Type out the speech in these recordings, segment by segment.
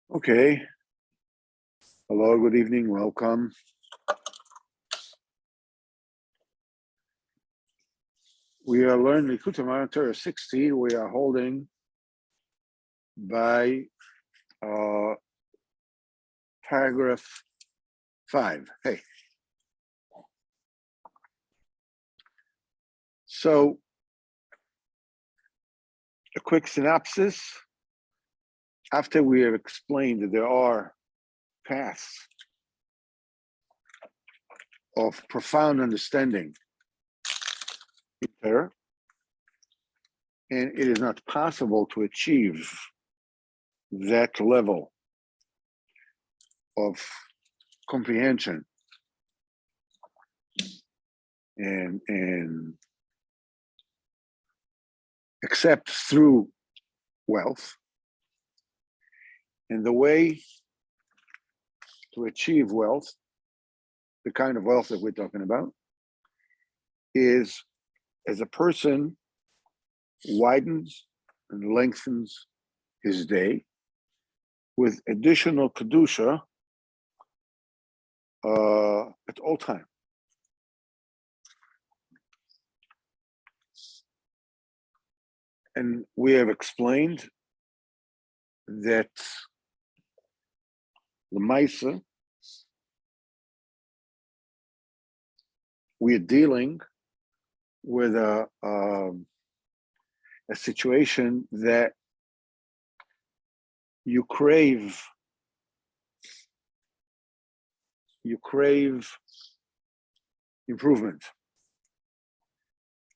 Okay. Hello, good evening, welcome. We are learning Likutey Moharan 60. We are holding by paragraph 5. Hey. So, a quick synopsis. After we have explained that there are paths of profound understanding in Torah, and it is not possible to achieve that level of comprehension and except through wealth. And the way to achieve wealth, the kind of wealth that we're talking about, is as a person widens and lengthens his day with additional kedusha at all time. And we have explained that the Maisa, we are dealing with a situation that you crave improvement.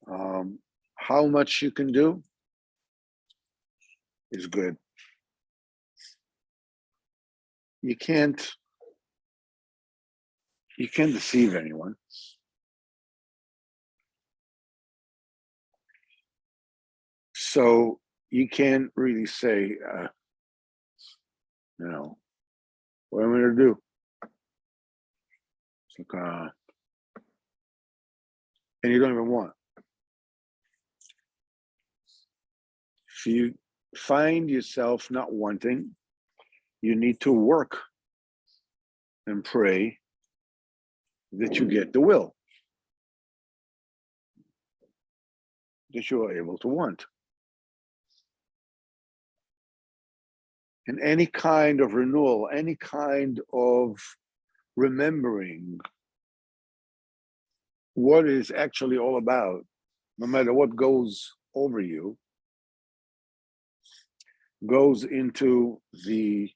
How much you can do is good. You can't deceive anyone. So you can't really say, what am I going to do? It's like, and you don't even want. If you find yourself not wanting, you need to work and pray that you get the will, that you are able to want. And any kind of renewal, any kind of remembering what it is actually all about, no matter what goes over you, goes into the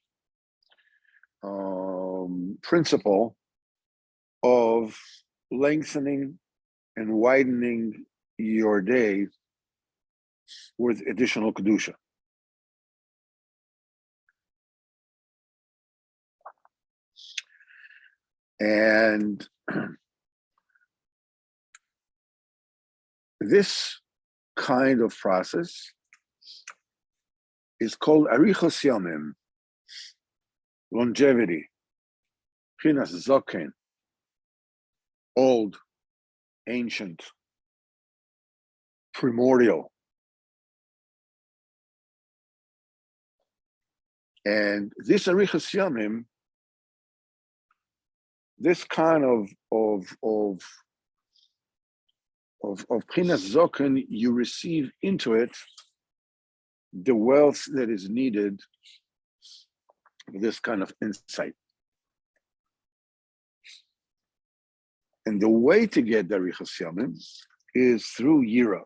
principle of lengthening and widening your day with additional kedusha. And this kind of process is called arichos yamim, longevity, chinas zoken, old, ancient, primordial. And this arichos yamim, this kind of chinas zoken, you receive into it the wealth that is needed for this kind of insight. And the way to get the arichos yamim is through yira,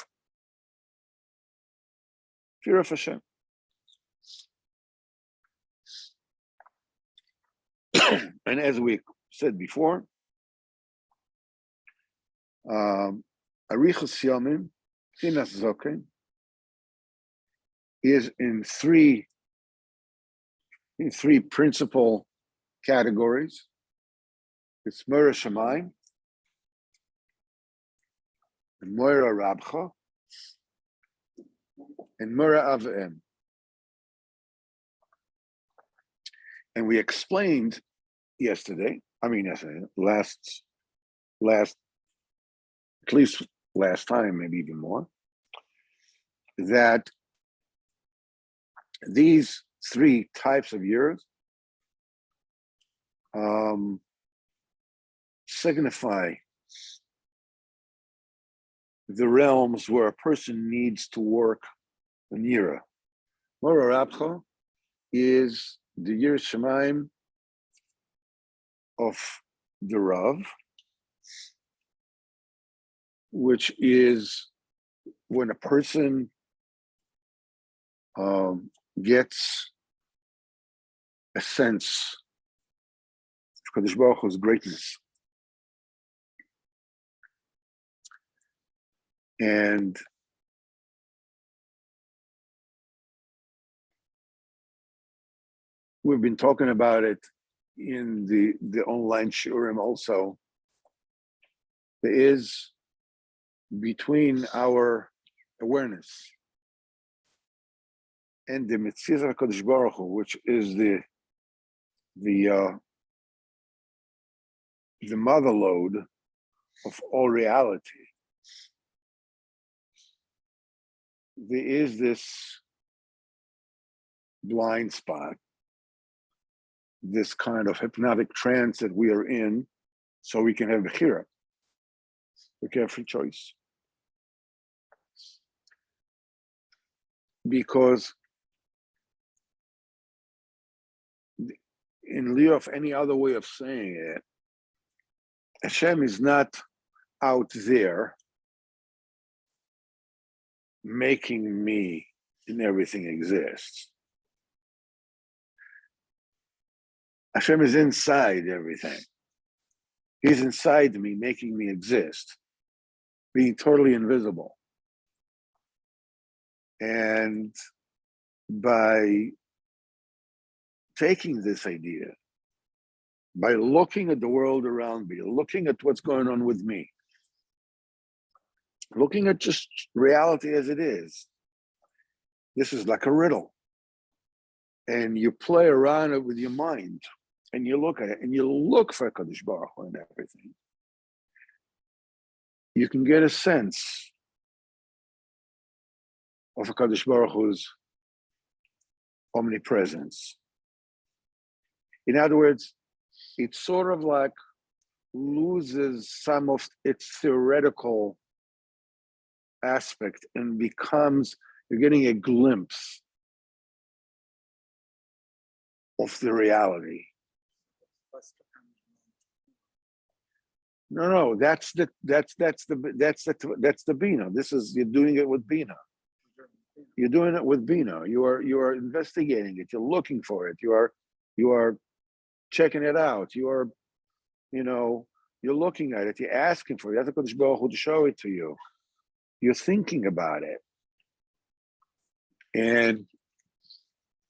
fear of Hashem. And as we said before, arichos yamim, chinas zoken, is in three principal categories. It's Mora Shamayim, and Moira Rabcha, and Mora Avim. And we explained last, at least last time, maybe even more, that These three types of years signify the realms where a person needs to work the Nira. Mora Rabcha is the Yir Shemaim of the Rav, which is when a person gets a sense of Kadosh Baruch Hu's greatness. And we've been talking about it in the online shurim also. There is between our awareness and the Mitzvah HaKadosh Baruch Hu, which is the mother lode of all reality, there is this blind spot, this kind of hypnotic trance that we are in, so we can have bechira. We can have free choice. Because in lieu of any other way of saying it, Hashem is not out there making me and everything exists. Hashem is inside everything. He's inside me, making me exist, being totally invisible. And by taking this idea, by looking at the world around me, looking at what's going on with me, looking at just reality as it is, this is like a riddle. And you play around it with your mind, and you look at it, and you look for Kadosh Baruch Hu and everything. You can get a sense of Kadosh Baruch Hu's omnipresence. In other words, it sort of like loses some of its theoretical aspect and becomes, you're getting a glimpse of the reality. No, that's the Bina. This is, you're doing it with Bina. You're doing it with Bina. You are investigating it. You're looking for it. You are checking it out. You're looking at it. You're asking for it. You have to Kodesh Baruch Hu to show it to you. You're thinking about it, and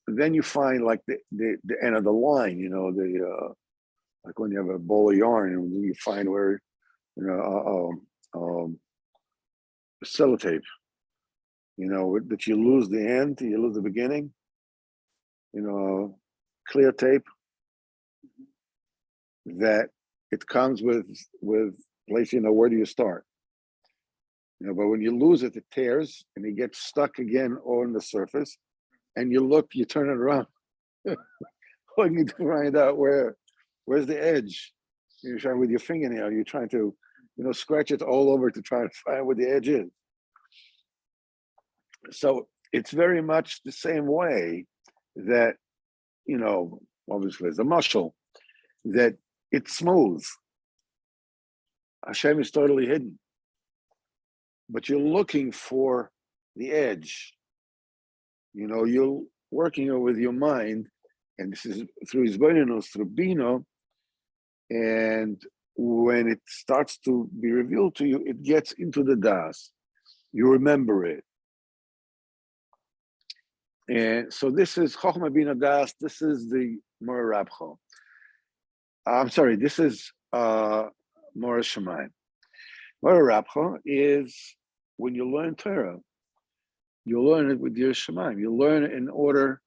then you find like the end of the line. Like when you have a ball of yarn and you find where sellotape. That you lose the end, you lose the beginning. Clear tape. That it comes with place. Where do you start? But when you lose it, it tears and it gets stuck again on the surface. And you look, you turn it around. When you find out where's the edge. You're trying with your fingernail. You're trying to, scratch it all over to try to find where the edge is. So it's very much the same way that, obviously there's a muscle, that it's smooth. Hashem is totally hidden. But you're looking for the edge. You're working with your mind, and this is through Hizboninos, through Bino, and when it starts to be revealed to you, it gets into the das. You remember it. And so this is Chochmah Bina Das, this is the Mora Rabcha. I'm sorry, this is Mora Shemaim. Mora Rabcha is when you learn Torah, you learn it with your Shemaim. You learn it in order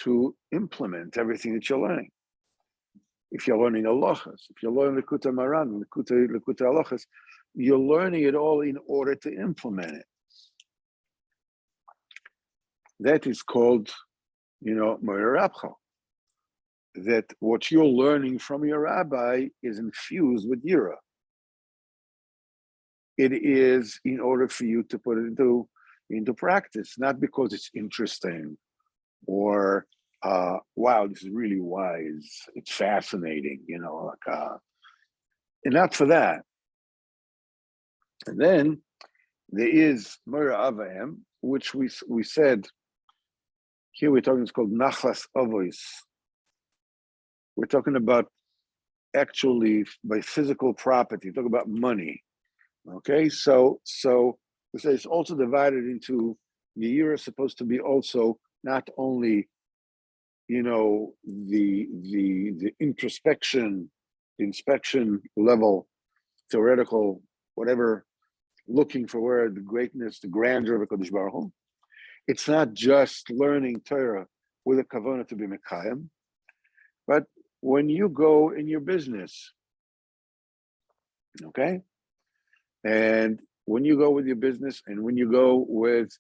to implement everything that you're learning. If you're learning halachas, if you're learning Likutey Moharan, Likutey halachas, you're learning it all in order to implement it. That is called, Moira Rabcha. That what you're learning from your rabbi is infused with Yira. It is in order for you to put it into practice, not because it's interesting or wow, this is really wise, it's fascinating, and not for that. And then there is Moira Avayim, which we said here we're talking, it's called Nachlas Avois. We're talking about actually by physical property, talk about money. Okay, so we say it's also divided into the year is supposed to be also not only the introspection, the inspection level, theoretical, whatever, looking for where the greatness, the grandeur of HaKadosh Baruch Hu. It's not just learning Torah with a kavanah to be mekayim, but when you go in your business, okay, and when you go with your business, and when you go with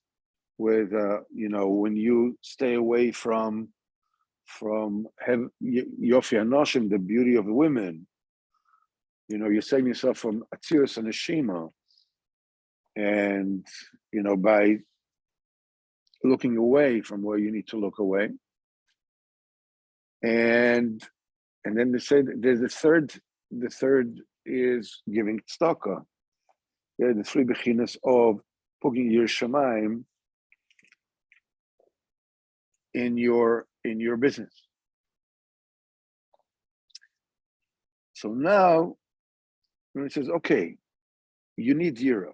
when you stay away from Yofi Anoshim, the beauty of women, you're saving yourself from Atzirus and Ashima, and by looking away from where you need to look away, and then they say there's the third is giving tzedakah. Yeah, the three bechinas of putting your shemaim in your business. So now, when it says, okay, you need yira.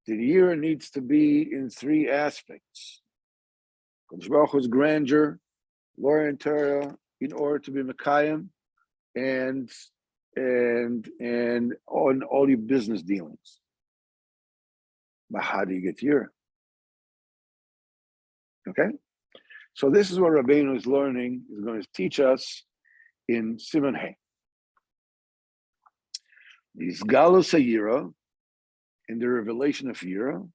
The yira needs to be in three aspects: Kadosh Baruch Hu's grandeur, Law and Torah, in order to be mekayim, and on all your business dealings. But how do you get yira? Okay, so this is what Rabbeinu is learning, is going to teach us in Siman Hey. These galus yira, in the revelation of yira,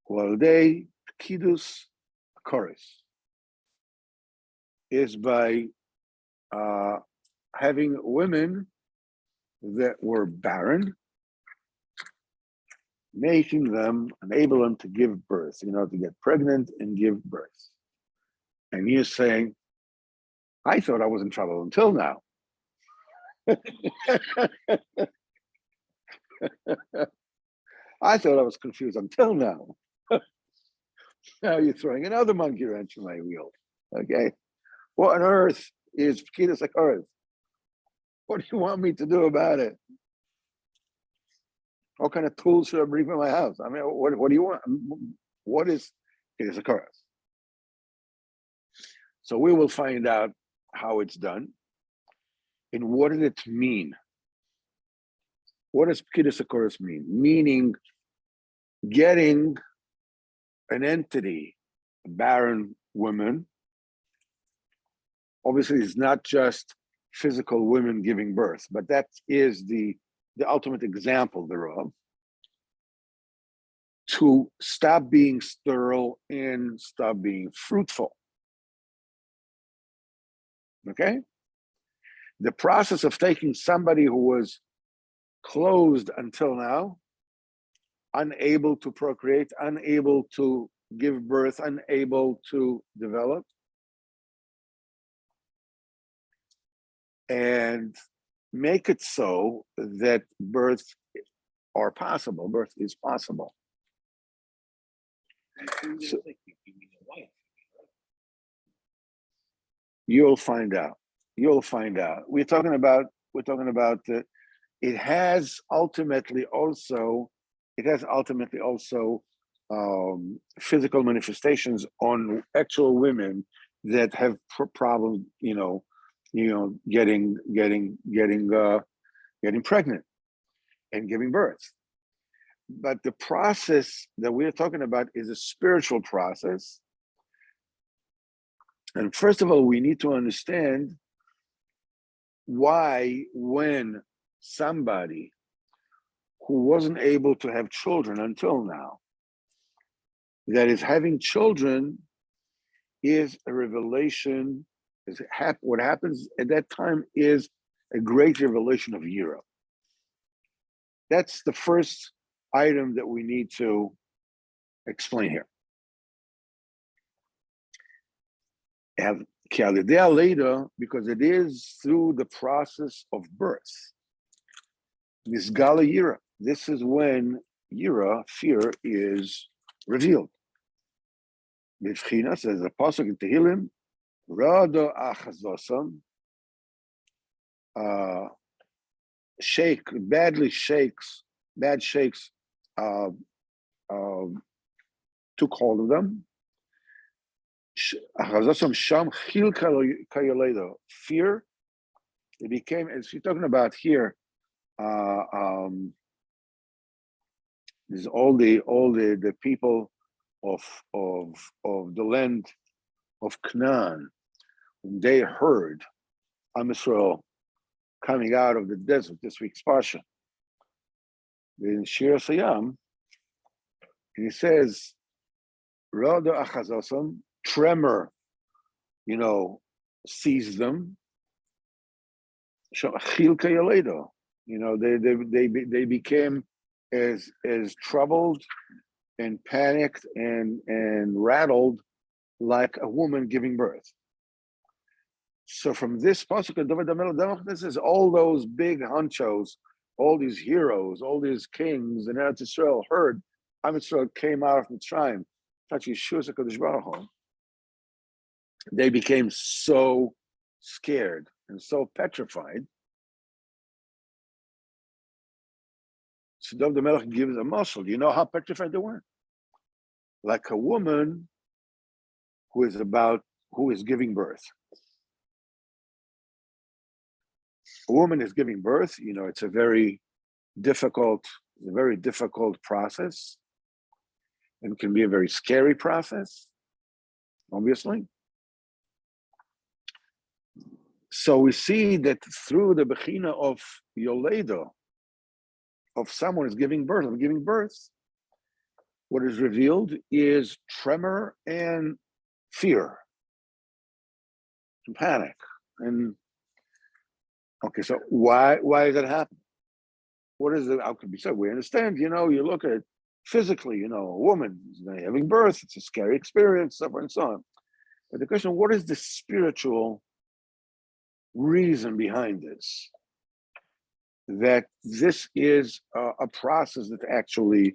while they pekidus koris, is by having women that were barren, making them, enable them to give birth, to get pregnant and give birth. And he is saying, I thought I was in trouble until now. I thought I was confused until now. Now you're throwing another monkey wrench in my wheel. Okay. What on earth is Pekidus HaKoros? What do you want me to do about it? What kind of tools should I bring from my house? I mean, what do you want? What is Pekidus HaKoros? So we will find out how it's done. And what does it mean? What does Pekidus HaKoros mean? Meaning getting an entity, a barren woman. Obviously, it's not just physical women giving birth, but that is the ultimate example thereof. To stop being sterile and stop being fruitful. Okay? The process of taking somebody who was closed until now, unable to procreate, unable to give birth, unable to develop, and make it so that birth is possible. So, you'll find out. We're talking about it has ultimately also physical manifestations on actual women that have problems, getting pregnant and giving birth. But the process that we're talking about is a spiritual process. And first of all, we need to understand why, when somebody who wasn't able to have children until now That is, having children is a revelation. What happens at that time is a great revelation of Yira. That's the first item that we need to explain here. Have later, because it is through the process of birth. Nisgala Yira. This is when Yira, fear, is revealed. B'fchina says the pasuk in Tehillim, Rado achazosam, bad shakes, took hold of them. Achazosam sham chil kayaledo. Fear, it became, as you're talking about here, there's all the people of the land of Canaan, when they heard Am Yisrael coming out of the desert, this week's Pasha, in Shir Sayam, and he says, Rada achazosam, tremor, seized them. Chilka yaledo, they became as troubled and panicked and rattled like a woman giving birth. So from this pasuk, this is all those big honchos, all these heroes, all these kings in Eretz Yisrael heard Am Yisrael came out of Mitzrayim. They became so scared and so petrified. So David the Melech gives a muscle. You know how petrified they were? Like a woman who is giving birth. A woman is giving birth, it's a very difficult process, and can be a very scary process, obviously. So we see that through the bechina of Yoledo, of someone is giving birth, what is revealed is tremor and fear, and panic. And okay, so why is that happening? What is it? How can be said? We understand, you look at it physically, a woman having birth, it's a scary experience, so forth and so on. But the question, what is the spiritual reason behind this? That this is a process that actually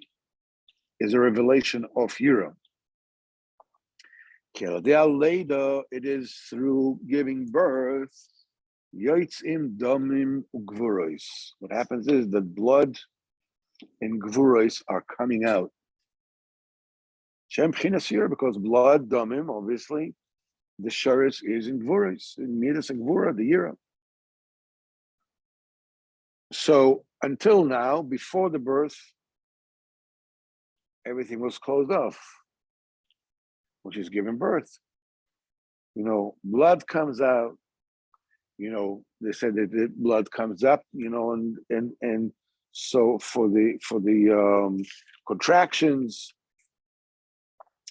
is a revelation of Yira. It is through giving birth. Yoitzim damim ugvuros. What happens is the blood and gvuros are coming out. Shem chinas Yira, because blood damim, obviously, the sharis is in gvuros, in midas and gvura, the Yira. So until now, before the birth, everything was closed off, which is giving birth. Blood comes out. They said that the blood comes up. And so for the contractions,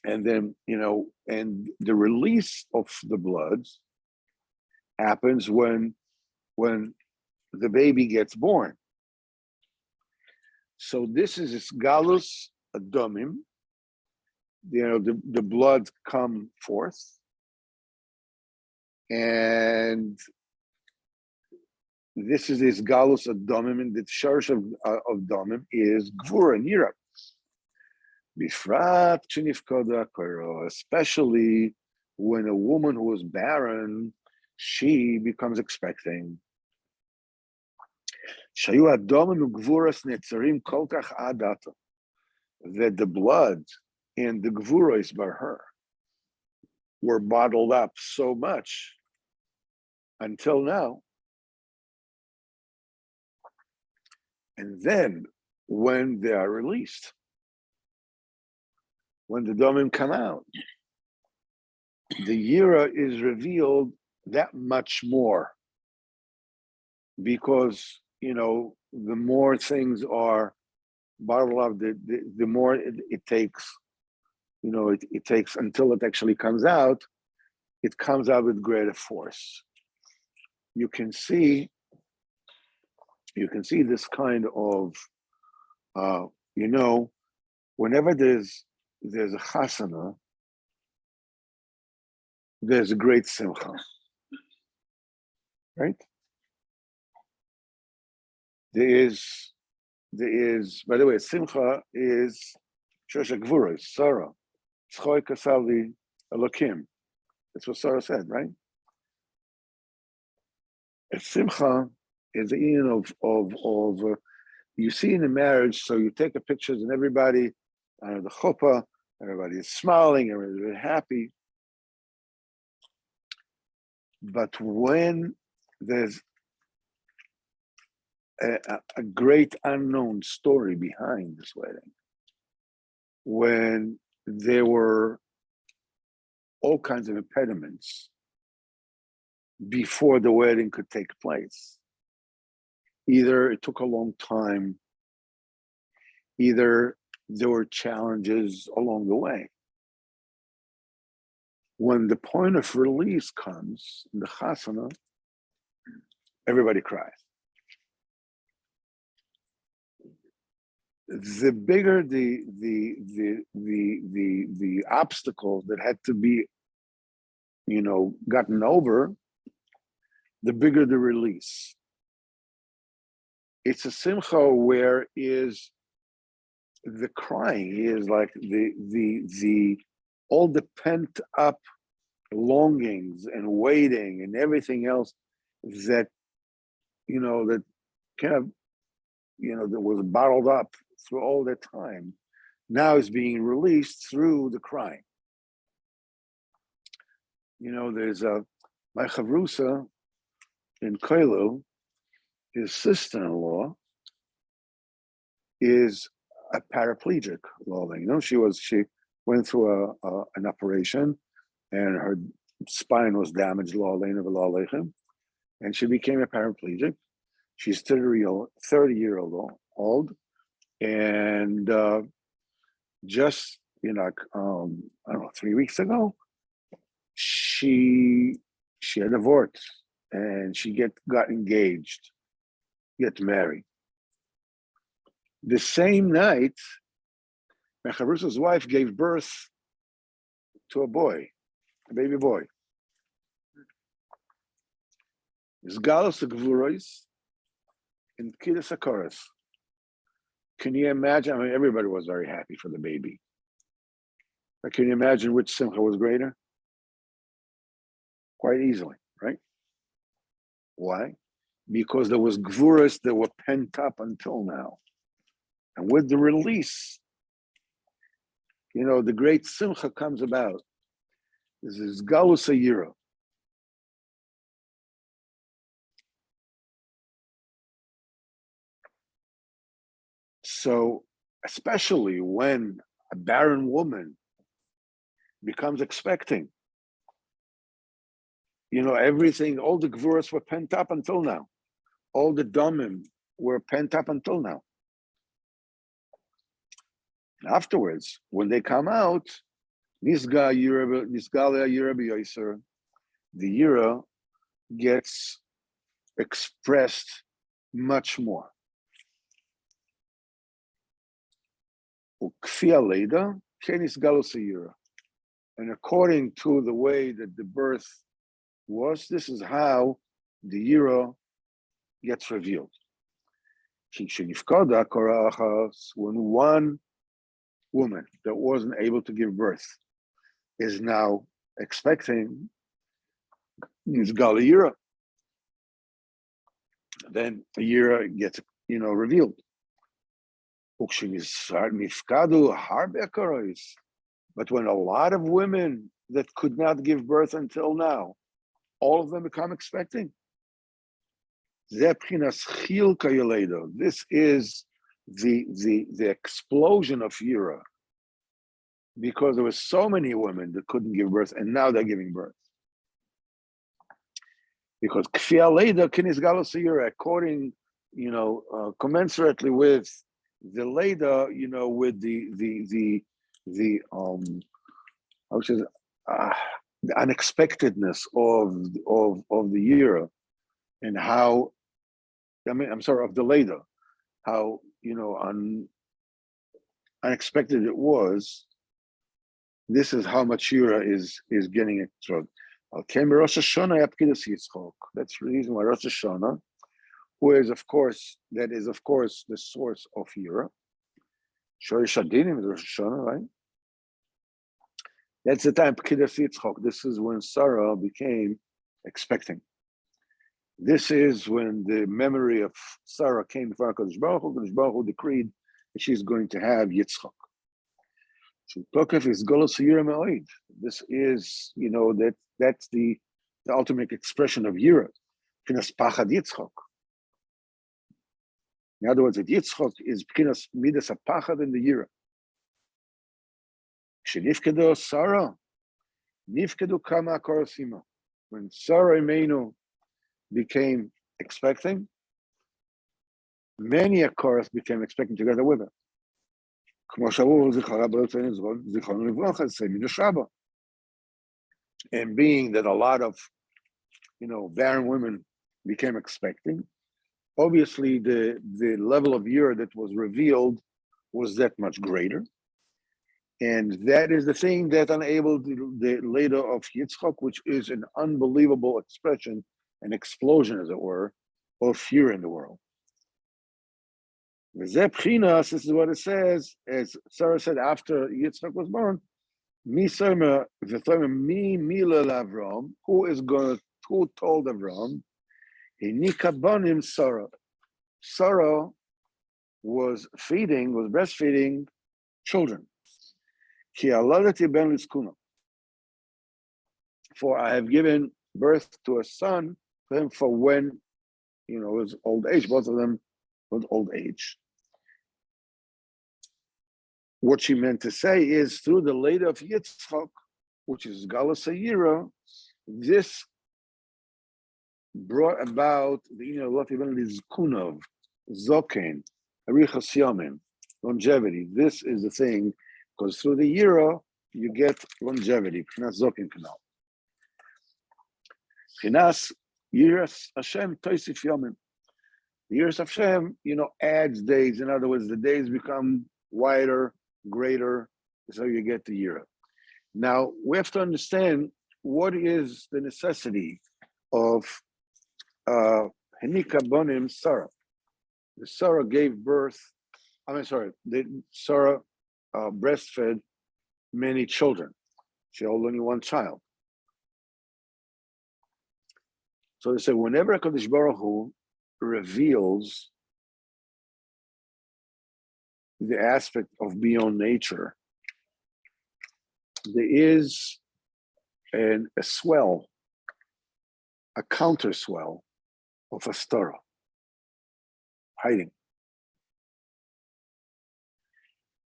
and then and the release of the blood happens when the baby gets born. So this is galus adamim. The blood come forth, and this is this galus adamim, and the sharish of damim is gvura and yira. Bifrat chenifkoda koro, especially when a woman who was barren, she becomes expecting. Shayu adamim ugvuras netzarim kolkach adata, that the blood and the gvuros by her were bottled up so much until now. And then when they are released, when the domim come out, the Yira is revealed that much more, because the more things are bottled up, the more it takes it takes until it actually comes out. It comes out with greater force. You can see this kind of, whenever there's a chasana, there's a great simcha, right? There is, by the way, simcha is shosha gvura, Sarah, tzchoy kasali elokim. That's what Sarah said, right? A simcha is the of you see in a marriage. So you take the pictures and everybody, the chuppah, everybody is smiling, everybody is happy. But when there's a great unknown story behind this wedding, when there were all kinds of impediments before the wedding could take place. Either it took a long time, either there were challenges along the way. When the point of release comes in the chasana, everybody cries. The bigger the obstacles that had to be, gotten over, the bigger the release. It's a simcha where is the crying is like the all the pent up longings and waiting and everything else that that kind of that was bottled up through all that time now is being released through the crying. There's my chavrusa in Koilu, his sister-in-law is a paraplegic. She went through an operation, and her spine was damaged. And she became a paraplegic. She's 30-year-old, and just I don't know, 3 weeks ago, she had a divorce, and she got engaged, get married. The same night, Mecharusa's wife gave birth to a baby boy. It's Galus Gvuros and Kiddush Akoros. Can you imagine? I mean, everybody was very happy for the baby. But can you imagine which simcha was greater? Quite easily, right? Why? Because there was gvuras that were pent up until now. And with the release, the great simcha comes about. This is galus hayira. So, especially when a barren woman becomes expecting, everything, all the gvuras were pent up until now. All the domim were pent up until now. Afterwards, when they come out, Nisgala Yira, the Yira gets expressed much more. And according to the way that the birth was, this is how the Yira gets revealed. When one woman that wasn't able to give birth is now expecting Nisgala Yira, then the Yira gets revealed. But when a lot of women that could not give birth until now, all of them become expecting. This is the explosion of Yira, because there were so many women that couldn't give birth, and now they're giving birth. Because Kfiyah Leida Kinis Galus Yira, according, commensurately with the Leida, with the the I would say, the unexpectedness of the year, and how, I mean, I'm sorry, of the later, how, unexpected it was. This is how much Yira is getting it through. Rosh Hashanah Yapkidas Yitzchok. That's the reason why Rosh Hashanah, who is of course the source of Yira. Shorish Adinim is Rosh Hashanah, right? That's the time Pkidas Yitzchok. This is when Sarah became expecting. This is when the memory of Sarah came before HaKadosh Baruch Hu. HaKadosh Baruch Hu decreed that she's going to have Yitzchok. Tokef is Golos Yira Me'oid. This is, that's the ultimate expression of Yira. Pkinas Pachad Yitzchok. In other words, that Yitzchok is Pkinas Midas HaPachad in the Yira. Shenifkedo Sarah, Nifkedu Kama Korosima. When Sarah Imeinu became expecting, many a chorus became expecting together with her. And being that a lot of barren women became expecting, obviously the level of year that was revealed was that much greater. And that is the thing that enabled the later of Yitzchak, which is an unbelievable expression, an explosion, as it were, of fear in the world. This is what it says, as Sarah said after Yitzchak was born. Who told Avram? Sarah. Sarah was breastfeeding children. For I have given birth to a son for him for when his old age. Both of them was old age. What she meant to say is through the later of Yitzchak, which is Galus Hayira, this brought about the Zkunov, Zoken, Arichas Yomim, longevity. This is the thing, because through the Yira you get longevity. P'chinas Zoken Kanal. P'chinas Yiras Hashem Toisif Yomim. The Yiras Hashem, adds days. In other words, the days become wider, greater, so you get the Yira. Now, we have to understand what is the necessity of Henika Bonim Sarah. The Sarah gave birth, Sarah breastfed many children. She had only one child. So they say, whenever HaKadosh Baruch Hu reveals the aspect of beyond nature, there is a swell, a counter swell of a star hiding.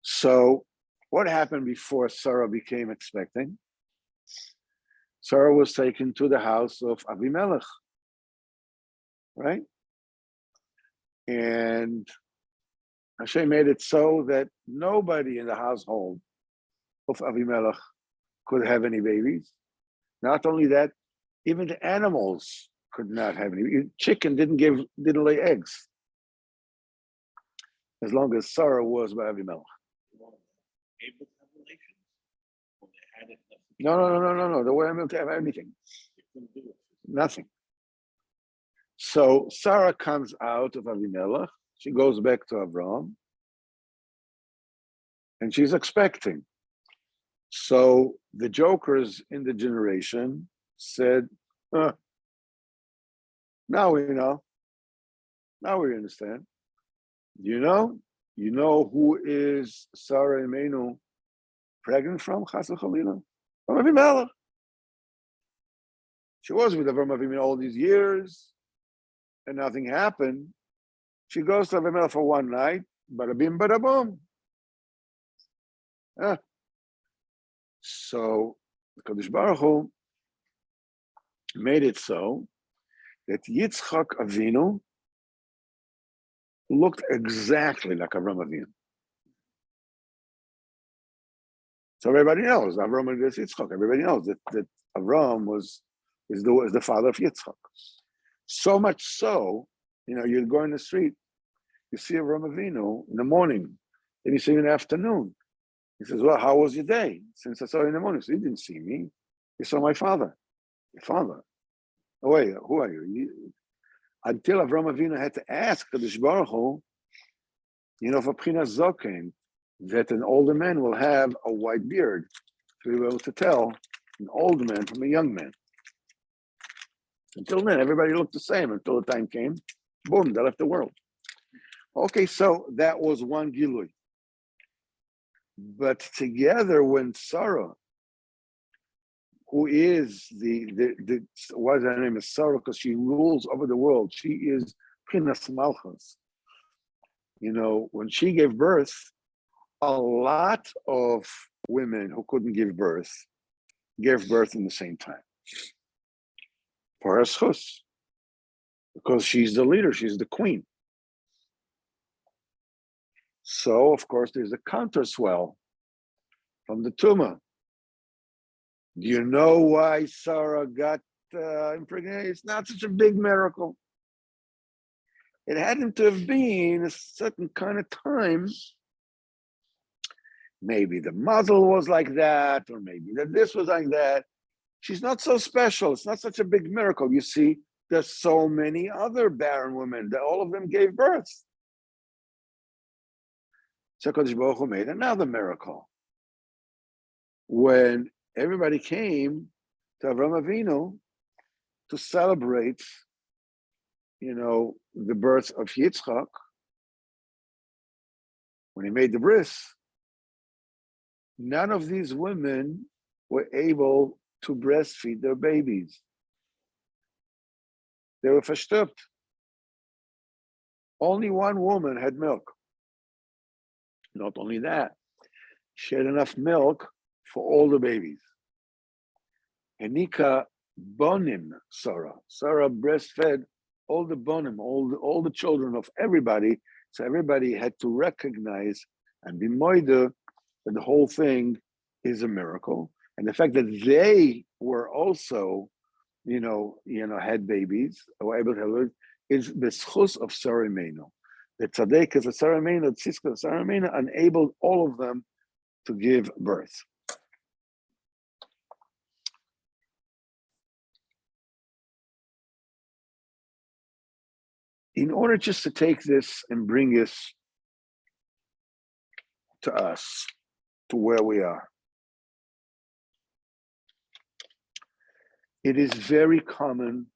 So what happened before Sarah became expecting? Sarah was taken to the house of Avimelech, right? And Hashem made it so that nobody in the household of Avimelech could have any babies. Not only that, even the animals could not have any. Chicken didn't lay eggs as long as Sarah was by Avimelech. No. They weren't able to have anything. Nothing. So Sarah comes out of Avimelech. She goes back to Avram, and she's expecting. So the jokers in the generation said, now we know. Now we understand. You know who is Sarah Imenu pregnant from? Chas v'chalila? From Avimelech. She was with Avram Avinu all these years, and nothing happened. She goes to Avimelech for one night, bada bim, bada boom. So the Kadosh Baruch Hu made it so that Yitzchak Avinu looked exactly like Avram Avinu. So everybody knows Avram and Yitzchak. Everybody knows that Avram is the father of Yitzchak. So much so, you go in the street, you see Avram Avinu in the morning, then you see him in the afternoon. He says, "Well, how was your day?" Since I saw you in the morning, so you didn't see me. You saw my father. Your father. Oh wait, who are you? Until Avram Avinu had to ask Kadosh Baruch Hu, for Pchinas Zoken, that an older man will have a white beard to be able to tell an old man from a young man. Until then, everybody looked the same until the time came. Boom, they left the world. Okay, so that was one Gilui. But together, when Sarah, who is why is her name is Sarah? Because she rules over the world. She is Pchinas Malchus. When she gave birth, a lot of women who couldn't give birth gave birth in the same time. For her schus, because she's the leader, she's the queen. So, of course, there's a counterswell from the Tumah. Do you know why Sarah got impregnated? It's not such a big miracle. It hadn't to have been a certain kind of time. Maybe the muzzle was like that, or maybe that this was like that. She's not so special. It's not such a big miracle. You see, there's so many other barren women that all of them gave birth. So Kadosh Baruch Hu made another miracle. When everybody came to Avram Avinu to celebrate, the birth of Yitzchak, when he made the bris, none of these women were able to breastfeed their babies. They were verstopft. Only one woman had milk. Not only that, she had enough milk for all the babies. Enika bonim Sarah. Sarah breastfed all the bonim, all the children of everybody. So everybody had to recognize and be moide that the whole thing is a miracle. And the fact that they were also, had babies, or able to have it, is the schus of Sarah Imeinu. The tzaddik of Sarah Imeinu, the tzidka of Sarah Imeinu, enabled all of them to give birth. In order just to take this and bring this to us, to where we are, it is very common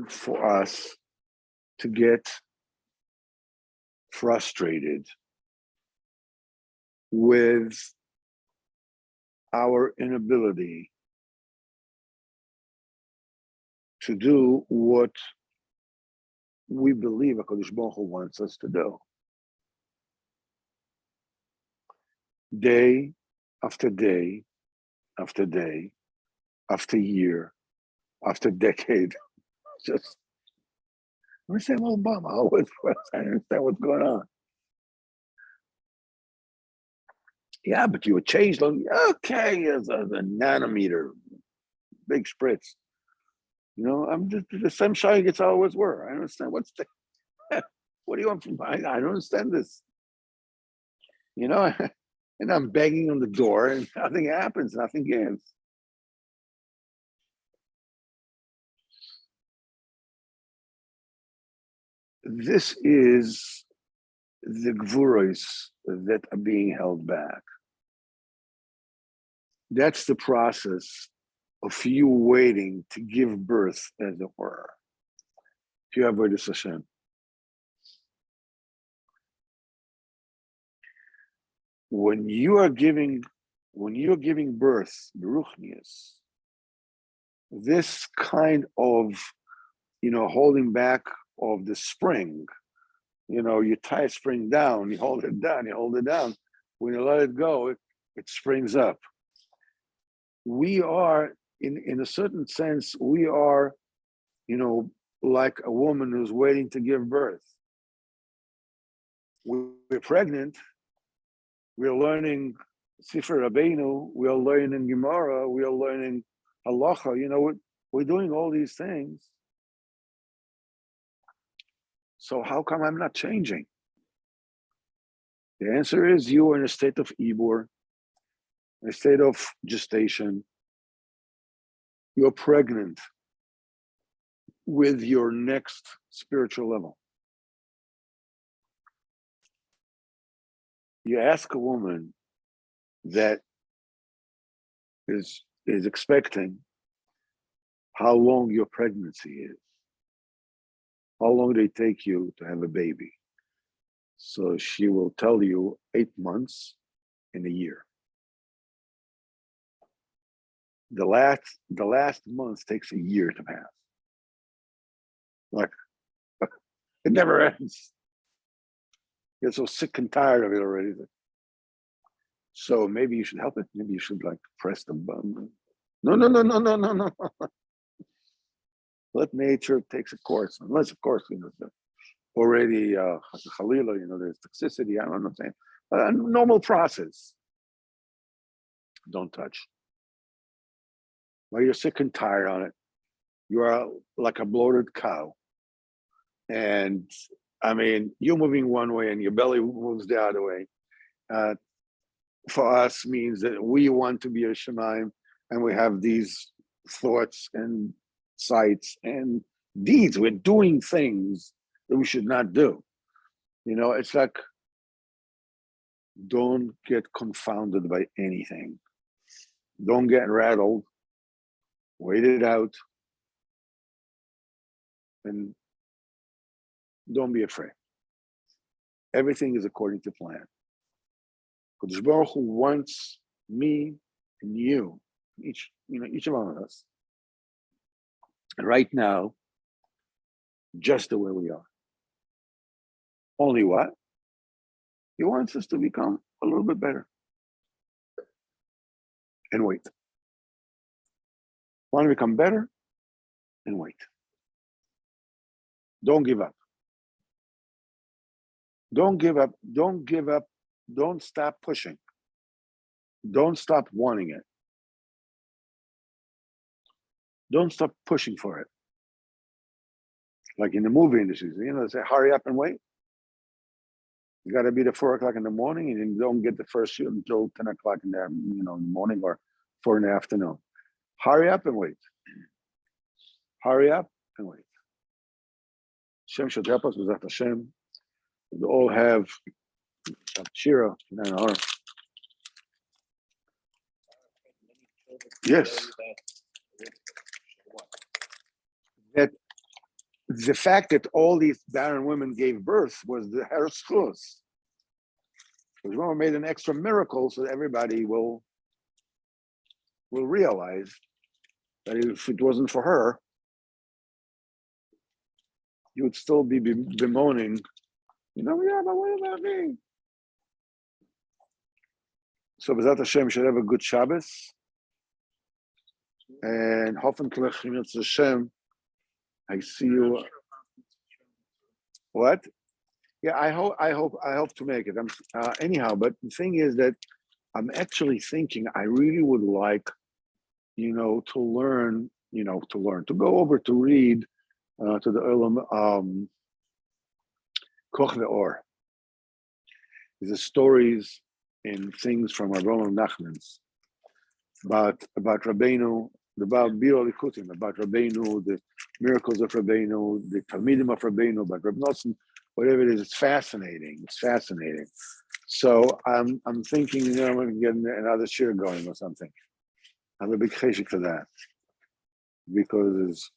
for us to get frustrated with our inability to do what we believe HaKadosh Baruch Hu wants us to do. Day after day, after day, after year, after decade, just I understand, well, Obama, I understand what's going on. Yeah, but you were changed. Okay, as a nanometer, big spritz. I'm just the same shy gets always were. I understand what's the what do you want from me? I don't understand this. And I'm banging on the door and nothing happens, nothing gives. This is the gvuros that are being held back. That's the process of you waiting to give birth, as it were. If you have Avodas Hashem. When you're giving birth, Beruchnius, this kind of, holding back of the spring, you tie a spring down, you hold it down. When you let it go, it springs up. We are, in a certain sense, we are, like a woman who's waiting to give birth. We're pregnant, we're learning Sefer Rabbeinu, we are learning Gemara, we are learning Halacha. We're doing all these things. So how come I'm not changing? The answer is you are in a state of Ibur, a state of gestation. You're pregnant with your next spiritual level. You ask a woman that is expecting how long your pregnancy is, how long they take you to have a baby. So she will tell you 8 months in a year. The last month takes a year to pass. Like, it never ends. Get so sick and tired of it already. So maybe you should help it. Maybe you should press the button. No. Let nature takes a course. Unless, of course, already Khalila, there's toxicity. I don't know what I'm saying. A normal process. Don't touch. While you're sick and tired on it, you are like a bloated cow. And you're moving one way and your belly moves the other way. For us means that we want to be a Shemaim, and we have these thoughts and sights and deeds. We're doing things that we should not do. It's like, don't get confounded by anything. Don't get rattled. Wait it out. And don't be afraid. Everything is according to plan. Kodesh Baruch Hu wants me and you, each one of us, right now, just the way we are. Only what? He wants us to become a little bit better. And wait. Want to become better? And wait. Don't give up. Don't give up. Don't give up. Don't stop pushing. Don't stop wanting it. Don't stop pushing for it. Like in the movie industry, they say, hurry up and wait. You got to be there 4 o'clock in the morning, and you don't get the first shoot until 10 o'clock in the morning or 4 in the afternoon. Hurry up and wait. Hurry up and wait. Hashem should help us with that. Hashem. We all have Shira. Yes. That the fact that all these barren women gave birth was the Herschus. Because Roma made an extra miracle so that everybody will realize that if it wasn't for her, you would still be bemoaning, yeah, but what about me? So B'ezrat Hashem should have a good Shabbos. And hoffentlich Hashem, I see you. What? Yeah, I hope to make it. Anyhow, but the thing is that I'm actually thinking I really would like, to learn, to go over to read to the Olam Koch ve'or. These are stories and things from Avraham Nachman's about Rabbeinu, about Likutey, about Rabbeinu, the miracles of Rabbeinu, the Talmidim of Rabbeinu, about Reb Nosson, whatever it is. It's fascinating. It's fascinating. So I'm thinking, I'm going to get another shir going or something. I have a big cheshik for that because there's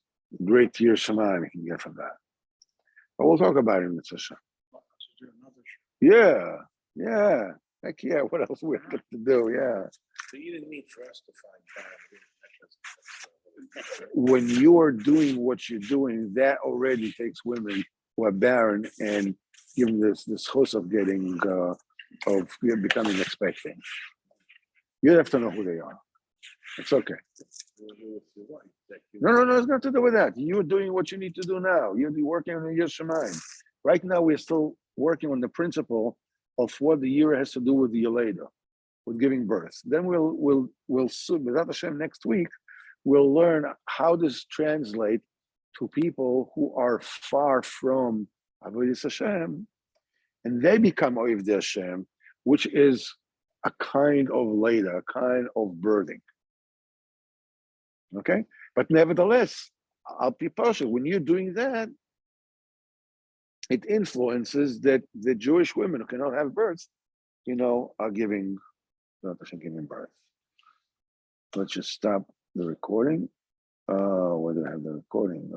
great Yir Shamayim you can get from that. But we'll talk about it in the Tzasha. Yeah. Heck yeah, what else we have to do? Yeah. So you didn't need for us to find when you are doing what you're doing, that already takes women who are barren and give them this chos of getting becoming expecting. You have to know who they are. It's okay. No, it's not to do with that. You're doing what you need to do now. You're working on your Shemayim. Right now, we're still working on the principle of what the year has to do with the Yeleda, with giving birth. Then we'll soon, without Hashem, next week, we'll learn how this translate to people who are far from Avodas Hashem, and they become Oiv Hashem, which is a kind of Leda, a kind of birthing. Okay? But nevertheless, I'll be partial. When you're doing that, it influences that the Jewish women who cannot have birth, are giving birth. Let's just stop the recording. Where do I have the recording?